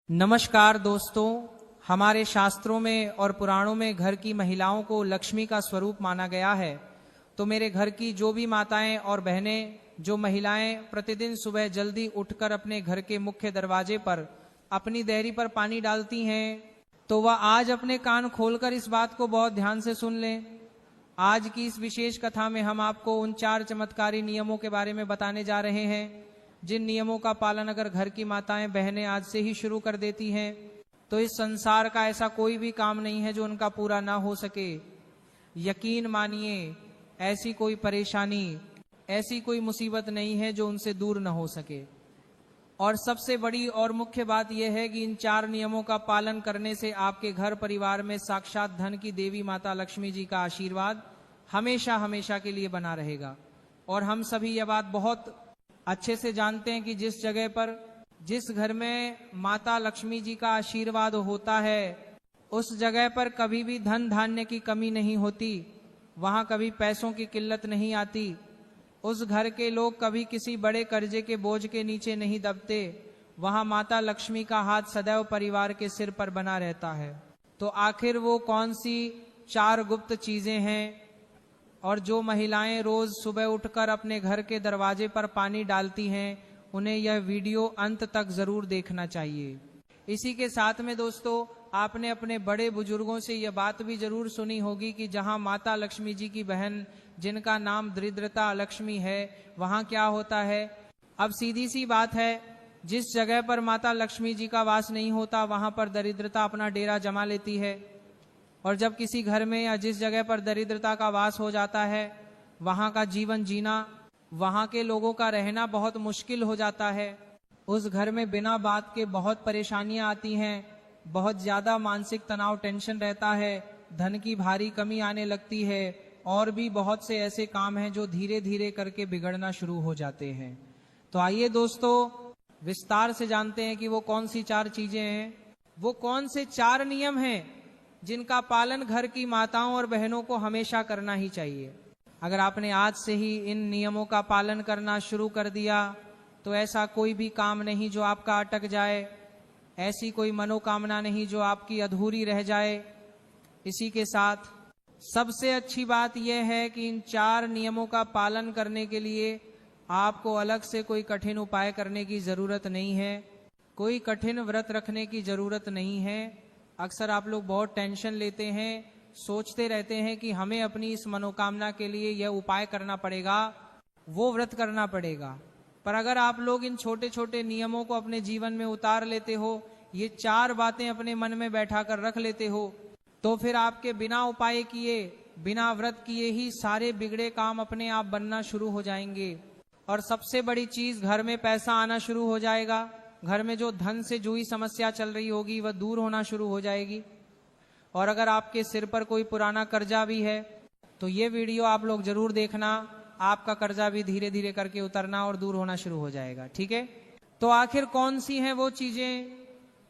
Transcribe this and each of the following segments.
नमस्कार दोस्तों, हमारे शास्त्रों में और पुराणों में घर की महिलाओं को लक्ष्मी का स्वरूप माना गया है। तो मेरे घर की जो भी माताएं और बहनें, जो महिलाएं प्रतिदिन सुबह जल्दी उठकर अपने घर के मुख्य दरवाजे पर अपनी देहरी पर पानी डालती हैं, तो वह आज अपने कान खोलकर इस बात को बहुत ध्यान से सुन लें। आज की इस विशेष कथा में हम आपको उन 4 चमत्कारी नियमों के बारे में बताने जा रहे हैं, जिन नियमों का पालन अगर घर की माताएं बहनें आज से ही शुरू कर देती हैं तो इस संसार का ऐसा कोई भी काम नहीं है जो उनका पूरा ना हो सके। यकीन मानिए, ऐसी कोई परेशानी, ऐसी कोई मुसीबत नहीं है जो उनसे दूर न हो सके। और सबसे बड़ी और मुख्य बात यह है कि इन 4 नियमों का पालन करने से आपके घर परिवार में साक्षात धन की देवी माता लक्ष्मी जी का आशीर्वाद हमेशा हमेशा के लिए बना रहेगा। और हम सभी यह बात बहुत अच्छे से जानते हैं कि जिस जगह पर, जिस घर में माता लक्ष्मी जी का आशीर्वाद होता है, उस जगह पर कभी भी धन धान्य की कमी नहीं होती, वहां कभी पैसों की किल्लत नहीं आती, उस घर के लोग कभी किसी बड़े कर्जे के बोझ के नीचे नहीं दबते, वहां माता लक्ष्मी का हाथ सदैव परिवार के सिर पर बना रहता है। तो आखिर वो कौन सी 4 गुप्त चीजें हैं और जो महिलाएं रोज सुबह उठकर अपने घर के दरवाजे पर पानी डालती हैं, उन्हें यह वीडियो अंत तक जरूर देखना चाहिए। इसी के साथ में दोस्तों, आपने अपने बड़े बुजुर्गों से यह बात भी जरूर सुनी होगी कि जहां माता लक्ष्मी जी की बहन, जिनका नाम दरिद्रता लक्ष्मी है, वहां क्या होता है। अब सीधी सी बात है, जिस जगह पर माता लक्ष्मी जी का वास नहीं होता वहां पर दरिद्रता अपना डेरा जमा लेती है। और जब किसी घर में या जिस जगह पर दरिद्रता का वास हो जाता है, वहां का जीवन जीना, वहां के लोगों का रहना बहुत मुश्किल हो जाता है। उस घर में बिना बात के बहुत परेशानियां आती हैं, बहुत ज्यादा मानसिक तनाव, टेंशन रहता है, धन की भारी कमी आने लगती है, और भी बहुत से ऐसे काम हैं जो धीरे धीरे करके बिगड़ना शुरू हो जाते हैं। तो आइए दोस्तों, विस्तार से जानते हैं कि वो कौन सी 4 चीजें हैं, वो कौन से 4 नियम हैं जिनका पालन घर की माताओं और बहनों को हमेशा करना ही चाहिए। अगर आपने आज से ही इन नियमों का पालन करना शुरू कर दिया तो ऐसा कोई भी काम नहीं जो आपका अटक जाए, ऐसी कोई मनोकामना नहीं जो आपकी अधूरी रह जाए। इसी के साथ सबसे अच्छी बात यह है कि इन 4 नियमों का पालन करने के लिए आपको अलग से कोई कठिन उपाय करने की जरूरत नहीं है, कोई कठिन व्रत रखने की जरूरत नहीं है। अक्सर आप लोग बहुत टेंशन लेते हैं, सोचते रहते हैं कि हमें अपनी इस मनोकामना के लिए यह उपाय करना पड़ेगा, वो व्रत करना पड़ेगा। पर अगर आप लोग इन छोटे छोटे नियमों को अपने जीवन में उतार लेते हो, ये 4 बातें अपने मन में बैठा कर रख लेते हो, तो फिर आपके बिना उपाय किए, बिना व्रत किए ही सारे बिगड़े काम अपने आप बनना शुरू हो जाएंगे। और सबसे बड़ी चीज, घर में पैसा आना शुरू हो जाएगा। घर में जो धन से जुड़ी समस्या चल रही होगी वह दूर होना शुरू हो जाएगी। और अगर आपके सिर पर कोई पुराना कर्जा भी है तो ये वीडियो आप लोग जरूर देखना, आपका कर्जा भी धीरे धीरे करके उतरना और दूर होना शुरू हो जाएगा। ठीक है, तो आखिर कौन सी हैं वो चीजें,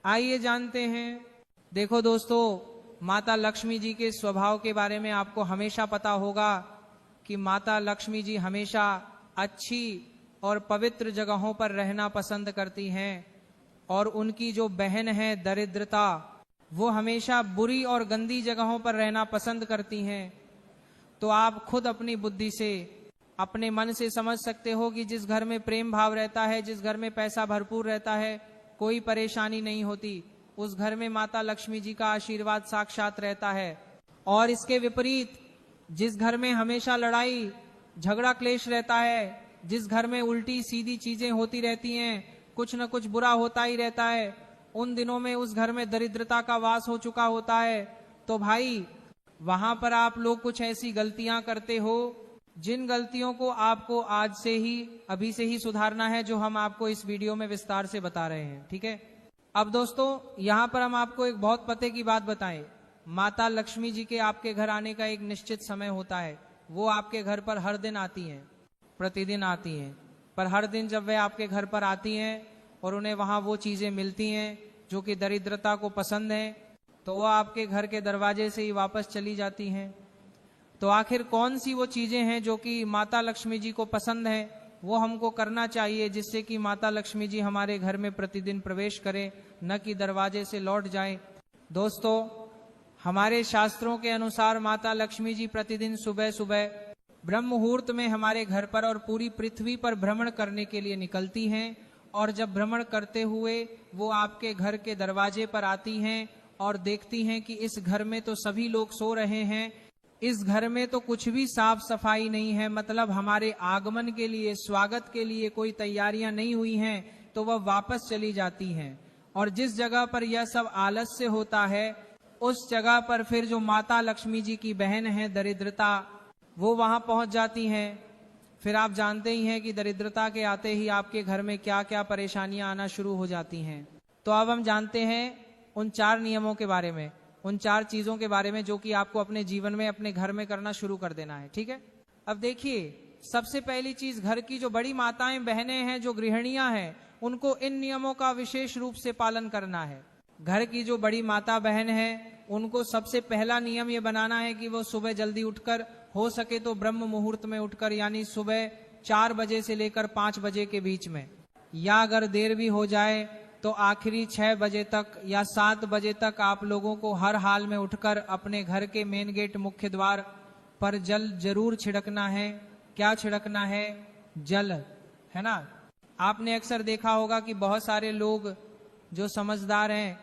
आइए जानते हैं। देखो दोस्तों, माता लक्ष्मी जी के स्वभाव के बारे में आपको हमेशा पता होगा कि माता लक्ष्मी जी हमेशा अच्छी और पवित्र जगहों पर रहना पसंद करती हैं, और उनकी जो बहन है दरिद्रता, वो हमेशा बुरी और गंदी जगहों पर रहना पसंद करती हैं। तो आप खुद अपनी बुद्धि से, अपने मन से समझ सकते हो कि जिस घर में प्रेम भाव रहता है, जिस घर में पैसा भरपूर रहता है, कोई परेशानी नहीं होती, उस घर में माता लक्ष्मी जी का आशीर्वाद साक्षात रहता है। और इसके विपरीत, जिस घर में हमेशा लड़ाई झगड़ा क्लेश रहता है, जिस घर में उल्टी सीधी चीजें होती रहती हैं, कुछ न कुछ बुरा होता ही रहता है, उन दिनों में उस घर में दरिद्रता का वास हो चुका होता है, तो भाई वहां पर आप लोग कुछ ऐसी गलतियां करते हो जिन गलतियों को आपको आज से ही, अभी से ही सुधारना है, जो हम आपको इस वीडियो में विस्तार से बता रहे हैं। ठीक है, अब दोस्तों यहाँ पर हम आपको एक बहुत पते की बात बताएं। माता लक्ष्मी जी के आपके घर आने का एक निश्चित समय होता है। वो आपके घर पर हर दिन आती हैं, प्रतिदिन आती हैं, पर हर दिन जब वे आपके घर पर आती हैं और उन्हें वहां वो चीजें मिलती हैं जो कि दरिद्रता को पसंद हैं, तो वो आपके घर के दरवाजे से ही वापस चली जाती हैं। तो आखिर कौन सी वो चीजें हैं जो कि माता लक्ष्मी जी को पसंद हैं, वो हमको करना चाहिए, जिससे कि माता लक्ष्मी जी हमारे घर में प्रतिदिन प्रवेश करें न कि दरवाजे से लौट जाए। दोस्तों, हमारे शास्त्रों के अनुसार माता लक्ष्मी जी प्रतिदिन सुबह सुबह ब्रह्म मुहूर्त में हमारे घर पर और पूरी पृथ्वी पर भ्रमण करने के लिए निकलती हैं, और जब भ्रमण करते हुए वो आपके घर के दरवाजे पर आती हैं और देखती हैं कि इस घर में तो सभी लोग सो रहे हैं, इस घर में तो कुछ भी साफ सफाई नहीं है, मतलब हमारे आगमन के लिए, स्वागत के लिए कोई तैयारियां नहीं हुई हैं, तो वह वापस चली जाती हैं। और जिस जगह पर यह सब आलस्य होता है, उस जगह पर फिर जो माता लक्ष्मी जी की बहन है दरिद्रता, वो वहां पहुंच जाती हैं। फिर आप जानते ही हैं कि दरिद्रता के आते ही आपके घर में क्या क्या परेशानियां आना शुरू हो जाती हैं। तो अब हम जानते हैं उन 4 नियमों के बारे में, उन 4 चीजों के बारे में जो कि आपको अपने जीवन में, अपने घर में करना शुरू कर देना है। ठीक है, अब देखिए, सबसे पहली चीज, घर की जो बड़ी माताएं बहनें हैं, जो गृहिणियां हैं, उनको इन नियमों का विशेष रूप से पालन करना है। घर की जो बड़ी माता बहन है, उनको सबसे पहला नियम ये बनाना है कि वो सुबह जल्दी उठकर, हो सके तो ब्रह्म मुहूर्त में उठकर, यानी सुबह 4 बजे से लेकर 5 बजे के बीच में, या अगर देर भी हो जाए तो आखिरी 6 बजे तक या 7 बजे तक आप लोगों को हर हाल में उठकर अपने घर के मेन गेट, मुख्य द्वार पर जल जरूर छिड़कना है। क्या छिड़कना है? जल, है ना। आपने अक्सर देखा होगा कि बहुत सारे लोग जो समझदार हैं,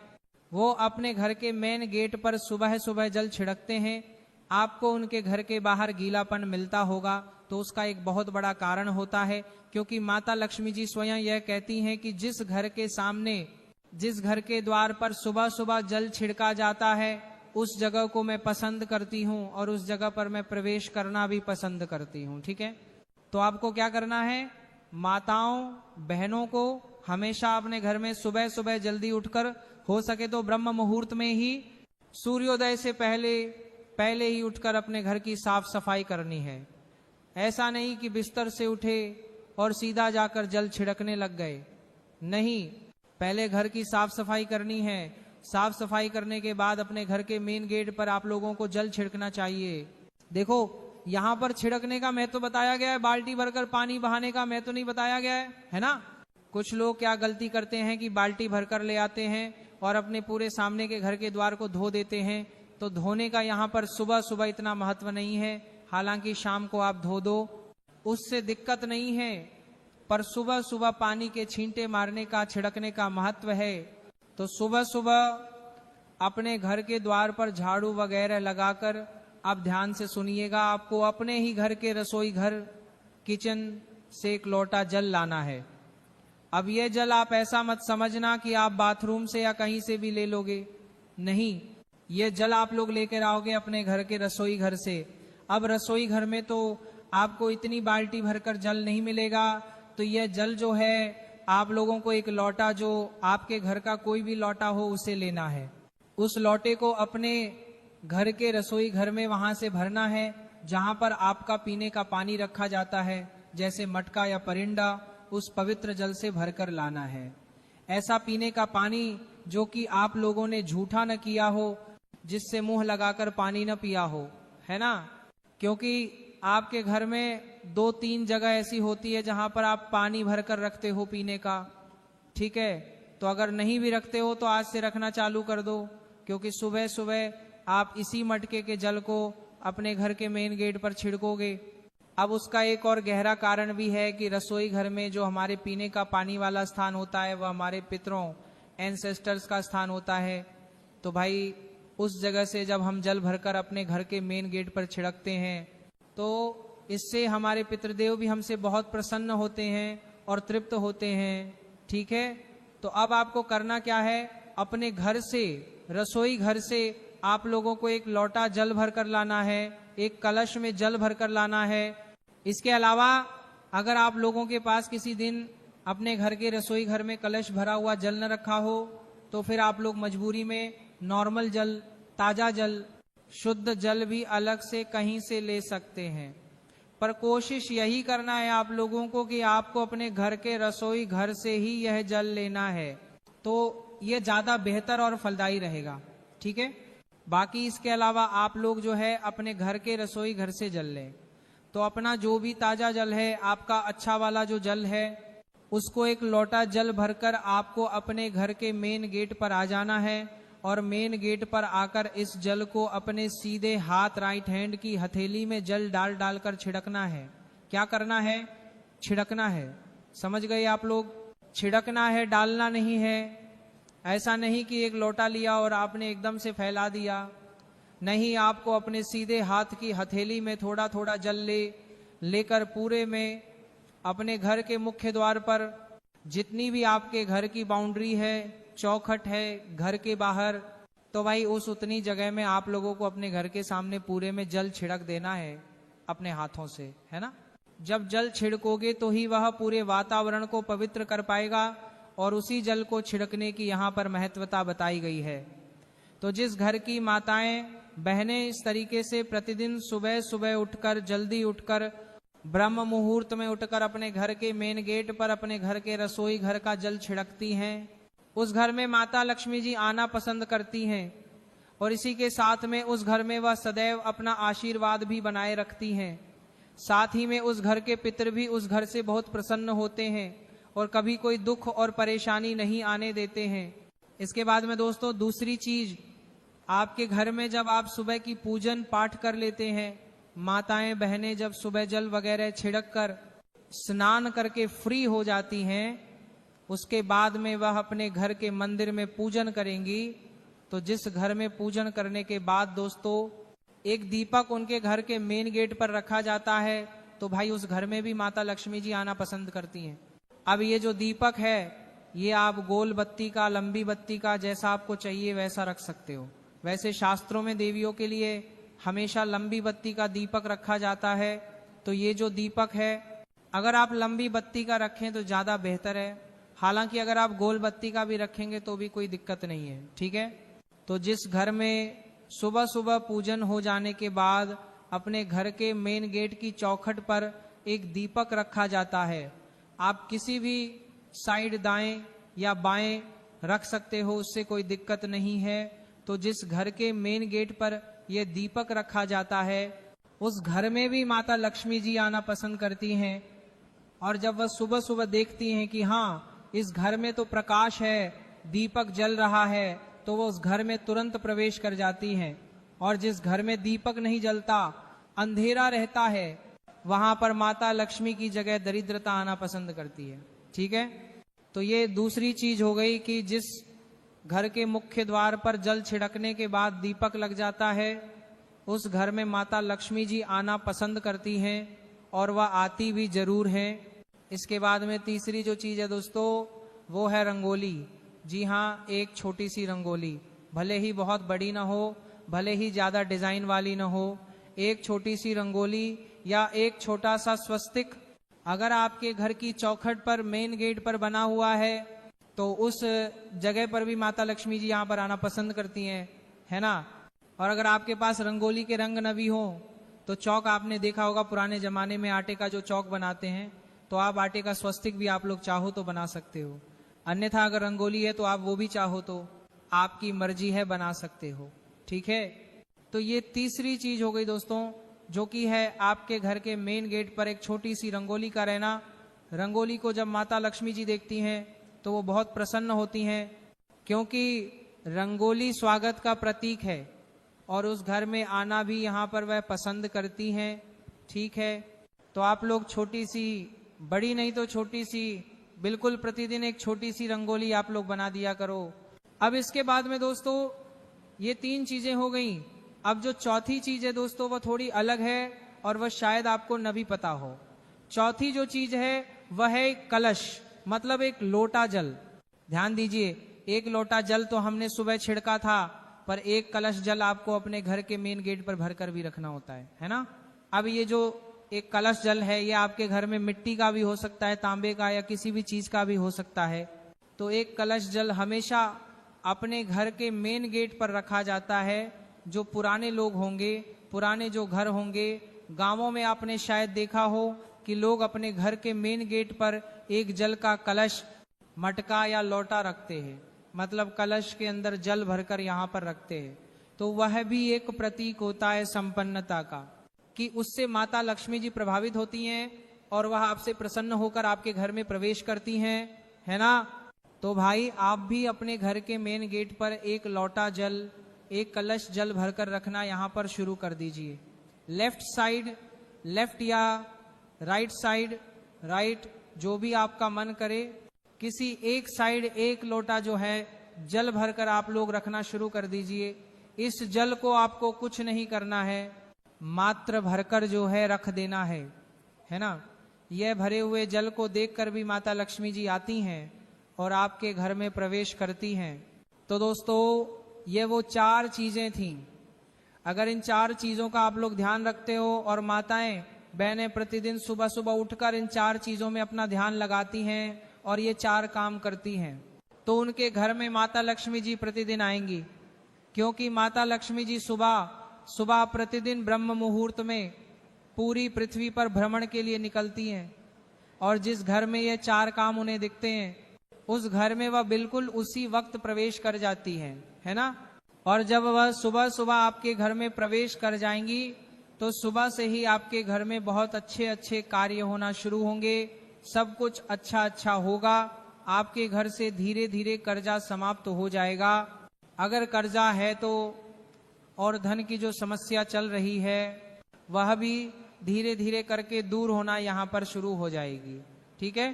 वो अपने घर के मेन गेट पर सुबह सुबह जल छिड़कते हैं। आपको उनके घर के बाहर गीलापन मिलता होगा, तो उसका एक बहुत बड़ा कारण होता है, क्योंकि माता लक्ष्मी जी स्वयं यह कहती हैं कि जिस घर के सामने, जिस घर के द्वार पर सुबह सुबह जल छिड़का जाता है, उस जगह को मैं पसंद करती हूँ और उस जगह पर मैं प्रवेश करना भी पसंद करती हूँ। ठीक है, तो आपको क्या करना है? माताओं बहनों को हमेशा अपने घर में सुबह सुबह जल्दी उठकर, हो सके तो ब्रह्म मुहूर्त में ही, सूर्योदय से पहले ही उठकर अपने घर की साफ सफाई करनी है। ऐसा नहीं कि बिस्तर से उठे और सीधा जाकर जल छिड़कने लग गए, नहीं, पहले घर की साफ सफाई करनी है। साफ सफाई करने के बाद अपने घर के मेन गेट पर आप लोगों को जल छिड़कना चाहिए। देखो, यहाँ पर छिड़कने का महत्व बताया गया है, बाल्टी भरकर पानी बहाने का महत्व नहीं बताया गया है ना। कुछ लोग क्या गलती करते हैं कि बाल्टी भरकर ले आते हैं और अपने पूरे सामने के घर के द्वार को धो देते हैं। तो धोने का यहाँ पर सुबह सुबह इतना महत्व नहीं है, हालांकि शाम को आप धो दो, उससे दिक्कत नहीं है, पर सुबह सुबह पानी के छींटे मारने का, छिड़कने का महत्व है। तो सुबह सुबह अपने घर के द्वार पर झाड़ू वगैरह लगाकर, आप ध्यान से सुनिएगा, आपको अपने ही घर के रसोई घर, किचन से एक लोटा जल लाना है। अब ये जल आप ऐसा मत समझना कि आप बाथरूम से या कहीं से भी ले लोगे, नहीं, ये जल आप लोग लेकर आओगे अपने घर के रसोई घर से। अब रसोई घर में तो आपको इतनी बाल्टी भरकर जल नहीं मिलेगा, तो यह जल जो है आप लोगों को एक लोटा, जो आपके घर का कोई भी लोटा हो, उसे लेना है। उस लोटे को अपने घर के रसोई घर में वहां से भरना है जहां पर आपका पीने का पानी रखा जाता है, जैसे मटका या परिंदा, उस पवित्र जल से भरकर लाना है। ऐसा पीने का पानी जो कि आप लोगों ने झूठा न किया हो, जिससे मुंह लगाकर पानी न पिया हो, है ना। क्योंकि आपके घर में 2-3 जगह ऐसी होती है जहां पर आप पानी भरकर रखते हो पीने का, ठीक है। तो अगर नहीं भी रखते हो तो आज से रखना चालू कर दो, क्योंकि सुबह सुबह आप इसी मटके के जल को अपने घर के मेन गेट पर छिड़कोगे। अब उसका एक और गहरा कारण भी है कि रसोई घर में जो हमारे पीने का पानी वाला स्थान होता है, वह हमारे पितरों, एंसेस्टर्स का स्थान होता है। तो भाई, उस जगह से जब हम जल भरकर अपने घर के मेन गेट पर छिड़कते हैं, तो इससे हमारे पितृदेव भी हमसे बहुत प्रसन्न होते हैं और तृप्त होते हैं। ठीक है, तो अब आपको करना क्या है? अपने घर से, रसोई घर से आप लोगों को एक लोटा जल भरकर लाना है, एक कलश में जल भरकर लाना है। इसके अलावा अगर आप लोगों के पास किसी दिन अपने घर के रसोई घर में कलश भरा हुआ जल न रखा हो, तो फिर आप लोग मजबूरी में नॉर्मल जल, ताजा जल, शुद्ध जल भी अलग से कहीं से ले सकते हैं। पर कोशिश यही करना है आप लोगों को कि आपको अपने घर के रसोई घर से ही यह जल लेना है, तो यह ज्यादा बेहतर और फलदायी रहेगा। ठीक है, बाकी इसके अलावा आप लोग जो है अपने घर के रसोई घर से जल लें। तो अपना जो भी ताजा जल है, आपका अच्छा वाला जो जल है, उसको एक लोटा जल भरकर आपको अपने घर के मेन गेट पर आ जाना है और मेन गेट पर आकर इस जल को अपने सीधे हाथ राइट हैंड की हथेली में जल डाल डालकर छिड़कना है। क्या करना है? छिड़कना है। समझ गए आप लोग? छिड़कना है, डालना नहीं है। ऐसा नहीं कि एक लोटा लिया और आपने एकदम से फैला दिया। नहीं, आपको अपने सीधे हाथ की हथेली में थोड़ा थोड़ा जल लेकर पूरे में अपने घर के मुख्य द्वार पर जितनी भी आपके घर की बाउंड्री है, चौखट है घर के बाहर, तो भाई उस उतनी जगह में आप लोगों को अपने घर के सामने पूरे में जल छिड़क देना है अपने हाथों से, है ना। जब जल छिड़कोगे तो ही वह पूरे वातावरण को पवित्र कर पाएगा और उसी जल को छिड़कने की यहाँ पर महत्वता बताई गई है। तो जिस घर की माताएं बहनें इस तरीके से प्रतिदिन सुबह सुबह उठकर, जल्दी उठकर, ब्रह्म मुहूर्त में उठकर अपने घर के मेन गेट पर अपने घर के रसोई घर का जल छिड़कती हैं, उस घर में माता लक्ष्मी जी आना पसंद करती हैं और इसी के साथ में उस घर में वह सदैव अपना आशीर्वाद भी बनाए रखती हैं। साथ ही में उस घर के पितर भी उस घर से बहुत प्रसन्न होते हैं और कभी कोई दुख और परेशानी नहीं आने देते हैं। इसके बाद में दोस्तों दूसरी चीज, आपके घर में जब आप सुबह की पूजन पाठ कर लेते हैं, माताएं बहनें जब सुबह जल वगैरह छिड़क कर स्नान करके फ्री हो जाती हैं, उसके बाद में वह अपने घर के मंदिर में पूजन करेंगी। तो जिस घर में पूजन करने के बाद दोस्तों एक दीपक उनके घर के मेन गेट पर रखा जाता है, तो भाई उस घर में भी माता लक्ष्मी जी आना पसंद करती हैं। अब ये जो दीपक है, ये आप गोल बत्ती का, लंबी बत्ती का, जैसा आपको चाहिए वैसा रख सकते हो। वैसे शास्त्रों में देवियों के लिए हमेशा लंबी बत्ती का दीपक रखा जाता है। तो ये जो दीपक है, अगर आप लंबी बत्ती का रखें तो ज्यादा बेहतर है। हालांकि अगर आप गोल बत्ती का भी रखेंगे तो भी कोई दिक्कत नहीं है, ठीक है। तो जिस घर में सुबह सुबह पूजन हो जाने के बाद अपने घर के मेन गेट की चौखट पर एक दीपक रखा जाता है। आप किसी भी साइड दाएं या बाएं रख सकते हो, उससे कोई दिक्कत नहीं है। तो जिस घर के मेन गेट पर यह दीपक रखा जाता है, उस घर में भी माता लक्ष्मी जी आना पसंद करती हैं। और जब वह सुबह सुबह देखती हैं कि हाँ इस घर में तो प्रकाश है, दीपक जल रहा है, तो वो उस घर में तुरंत प्रवेश कर जाती हैं। और जिस घर में दीपक नहीं जलता, अंधेरा रहता है, वहां पर माता लक्ष्मी की जगह दरिद्रता आना पसंद करती है, ठीक है। तो ये दूसरी चीज हो गई कि जिस घर के मुख्य द्वार पर जल छिड़कने के बाद दीपक लग जाता है, उस घर में माता लक्ष्मी जी आना पसंद करती हैं और वह आती भी जरूर हैं। इसके बाद में तीसरी जो चीज है दोस्तों, वो है रंगोली। जी हाँ, एक छोटी सी रंगोली, भले ही बहुत बड़ी ना हो, भले ही ज्यादा डिजाइन वाली ना हो, एक छोटी सी रंगोली या एक छोटा सा स्वस्तिक अगर आपके घर की चौखट पर मेन गेट पर बना हुआ है, तो उस जगह पर भी माता लक्ष्मी जी यहाँ पर आना पसंद करती हैं, है ना। और अगर आपके पास रंगोली के रंग न भी हो, तो चौक आपने देखा होगा पुराने जमाने में आटे का जो चौक बनाते हैं, तो आप आटे का स्वस्तिक भी आप लोग चाहो तो बना सकते हो। अन्यथा अगर रंगोली है तो आप वो भी चाहो तो आपकी मर्जी है, बना सकते हो, ठीक है। तो ये तीसरी चीज हो गई दोस्तों, जो कि है आपके घर के मेन गेट पर एक छोटी सी रंगोली का रहना। रंगोली को जब माता लक्ष्मी जी देखती हैं तो वो बहुत प्रसन्न होती हैं, क्योंकि रंगोली स्वागत का प्रतीक है और उस घर में आना भी यहाँ पर वह पसंद करती हैं, ठीक है। तो आप लोग छोटी सी, बड़ी नहीं तो छोटी सी, बिल्कुल प्रतिदिन एक छोटी सी रंगोली आप लोग बना दिया करो। अब इसके बाद में दोस्तों ये तीन चीजें हो गई। अब जो चौथी चीज है दोस्तों वो थोड़ी अलग है और वह शायद आपको न भी पता हो। चौथी जो चीज है वह है कलश, मतलब एक लोटा जल। ध्यान दीजिए, एक लोटा जल तो हमने सुबह छिड़का था, पर एक कलश जल आपको अपने घर के मेन गेट पर भरकर भी रखना होता है ना। अब ये जो एक कलश जल है, ये आपके घर में मिट्टी का भी हो सकता है, तांबे का या किसी भी चीज का भी हो सकता है। तो एक कलश जल हमेशा अपने घर के मेन गेट पर रखा जाता है। जो पुराने लोग होंगे, पुराने जो घर होंगे, गांवों में आपने शायद देखा हो कि लोग अपने घर के मेन गेट पर एक जल का कलश, मटका या लोटा रखते हैं, मतलब कलश के अंदर जल भरकर यहाँ पर रखते हैं। तो वह भी एक प्रतीक होता है संपन्नता का, कि उससे माता लक्ष्मी जी प्रभावित होती हैं और वह आपसे प्रसन्न होकर आपके घर में प्रवेश करती हैं, है ना। तो भाई आप भी अपने घर के मेन गेट पर एक लोटा जल, एक कलश जल भरकर रखना यहाँ पर शुरू कर दीजिए। लेफ्ट साइड लेफ्ट या राइट साइड राइट, जो भी आपका मन करे, किसी एक साइड एक लोटा जो है जल भरकर आप लोग रखना शुरू कर दीजिए। इस जल को आपको कुछ नहीं करना है, मात्र भरकर जो है रख देना है ना। यह भरे हुए जल को देखकर भी माता लक्ष्मी जी आती हैं और आपके घर में प्रवेश करती हैं। तो दोस्तों ये वो 4 चीजें थीं। अगर इन 4 चीजों का आप लोग ध्यान रखते हो और माताएं बहनें प्रतिदिन सुबह सुबह उठकर इन 4 चीजों में अपना ध्यान लगाती हैं और ये 4 काम करती हैं, तो उनके घर में माता लक्ष्मी जी प्रतिदिन आएंगी। क्योंकि माता लक्ष्मी जी सुबह सुबह प्रतिदिन ब्रह्म मुहूर्त में पूरी पृथ्वी पर भ्रमण के लिए निकलती हैं, और जिस घर में ये 4 काम उन्हें दिखते हैं उस घर में वह बिल्कुल उसी वक्त प्रवेश कर जाती हैं, है ना। और जब वह सुबह सुबह आपके घर में प्रवेश कर जाएंगी तो सुबह से ही आपके घर में बहुत अच्छे अच्छे कार्य होना शुरू होंगे, सब कुछ अच्छा अच्छा होगा। आपके घर से धीरे धीरे कर्जा समाप्त हो जाएगा। अगर कर्जा है तो और धन की जो समस्या चल रही है वह भी धीरे धीरे करके दूर होना यहाँ पर शुरू हो जाएगी, ठीक है।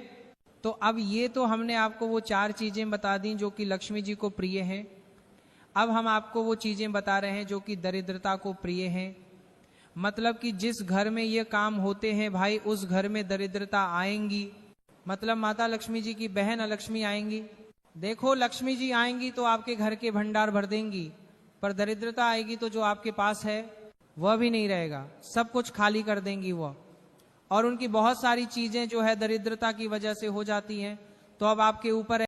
तो अब ये तो हमने आपको वो 4 चीजें बता दी जो कि लक्ष्मी जी को प्रिय हैं। अब हम आपको वो चीजें बता रहे हैं जो कि दरिद्रता को प्रिय हैं। मतलब कि जिस घर में ये काम होते हैं भाई उस घर में दरिद्रता आएंगी। मतलब माता लक्ष्मी जी की बहन अलक्ष्मी आएंगी। देखो लक्ष्मी जी आएंगी तो आपके घर के भंडार भर देंगी, पर दरिद्रता आएगी तो जो आपके पास है वह भी नहीं रहेगा, सब कुछ खाली कर देंगी वह। और उनकी बहुत सारी चीजें जो है दरिद्रता की वजह से हो जाती हैं। तो अब आपके ऊपर